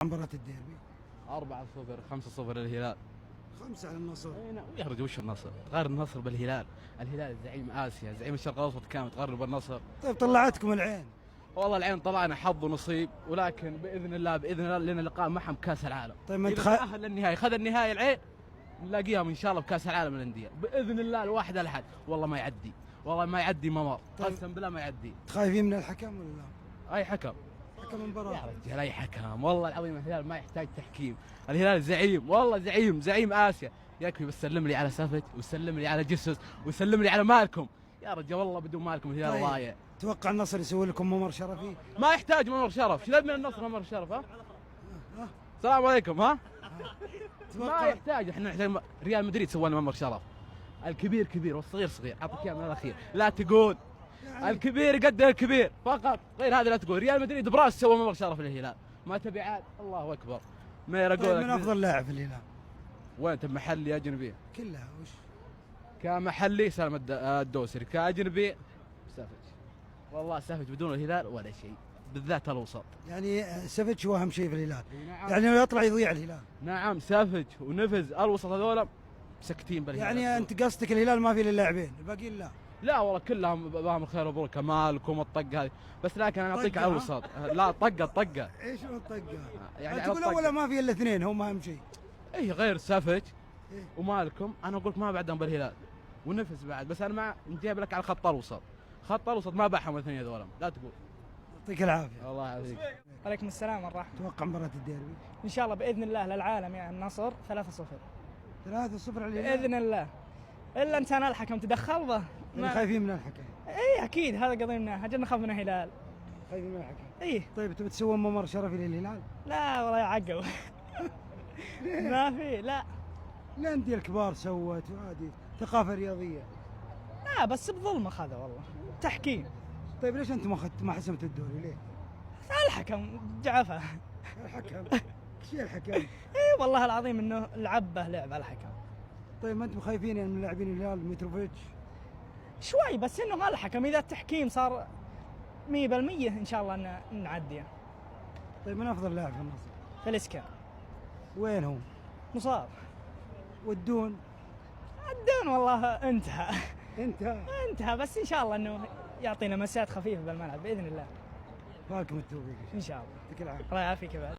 مباراة الديربي 4-0 5-0 للهلال. 5 على النصر. يا رجل وش النصر؟ تقارن النصر بالهلال، الهلال زعيم اسيا، زعيم الشرق الاوسط كامل، تقارن بالنصر؟ طيب طلعتكم العين. والله العين طلعنا حظ ونصيب، ولكن باذن الله لنا لقاء معهم بكاس العالم. طيب ما اذا تاهل للنهائي، خذ النهائي العين، نلاقيهم ان شاء الله بكاس العالم للانديه باذن الله. الواحد الاحد والله ما يعدي، والله ما يعدي ممر، طيب. قسم بالله ما يعدي. خايفين من الحكم ولا لا؟ اي حكم، حكم المباراة يا رجال اي حكم، والله العظيم الهلال ما يحتاج تحكيم، الهلال زعيم، والله زعيم، زعيم اسيا. يكفي بس سلم لي على سافج، وسلم لي على جسس، وسلم لي على مالكم. يا رجال والله بدون مالكم الهلال طيب. ضايع. توقع النصر يسوي لكم ممر شرفي؟ ما يحتاج ممر شرف، شلب من النصر ممر شرف. ها السلام عليكم. ها ما يحتاج، احنا نحتاج ريال مدريد سوى لنا ممر شرف. الكبير كبير والصغير صغير، اعطيك اياه من الاخير، لا تقول الكبير يقدر الكبير فقط، غير هذا لا تقول. ريال مدريد براس سوى ممر شرف للهلال، ما تبي عاد. الله اكبر. ما يقول طيب من افضل لاعب في الهلال؟ وين انت، محلي اجنبي؟ كلها وش؟ كمحلي سالم الدوسري، كاجنبي سافج. والله سافج بدون الهلال ولا شيء، بالذات الوسط. يعني سافيتش هو اهم شيء في الهلال. نعم. يعني لو يطلع يضيع الهلال. نعم سافج ونفز الوسط هذول مسكتين بالهلال. يعني انت قصدك الهلال ما في الا لاعبين، الباقيين لا؟ لا والله كلهم بهم الخير والبركه، كمالكم الطقه هذه، بس لكن انا اعطيك على الوسط. لا طقه. ايش هو الطقه؟ يعني تقول اولا ما في الا اثنين هم اهم شيء. اي غير سافج إيه؟ ومالكم، انا اقول لك ما بعدهم بالهلال، ونفس بعد، بس انا ما جايب لك على خط الوسط، خط الوسط ما باعهم الاثنين هذول، لا تقول. يعطيك العافيه. الله يعافيك. عليكم السلام والرحمة. توقع مباراة الديربي إن شاء الله بإذن الله للعالم يعني النصر 3-0 3-0 على الهلال. بإذن الله. إلا أنت أنا الحكم تدخل به. يعني خايفين من الحكم؟ إي أكيد، هذا قضينا أجل نخاف من الهلال. خايفين من الحكم. إي. طيب تبي تسوون ممر شرفي للهلال؟ لا والله يا عقل. ما في لا. الأندية الكبار سوت وهذه ثقافة رياضية. لا بس بظلم أخذها والله. تحكيم. طيب ليش أنت ما حسمت الدوري ليه؟ الحكم جعفه. الحكم. ايش الحكم؟ إي والله العظيم إنه لعبه لعب الحكم. طيب ما أنتم خايفين يعني من لاعبين الهلال متروفيتش؟ شوي بس إنه الحكم إذا التحكيم صار 100% إن شاء الله إن نعديه. طيب من أفضل لاعب في النصر؟ فالإسكان. وين هو؟ مصاب. والدون؟ الدون والله انتهى. انتهى بس ان شاء الله انه يعطينا مسات خفيفه بالملعب باذن الله. فالكم التوفيق ان شاء الله. يعطيك العافية. الله يعافيك بعد.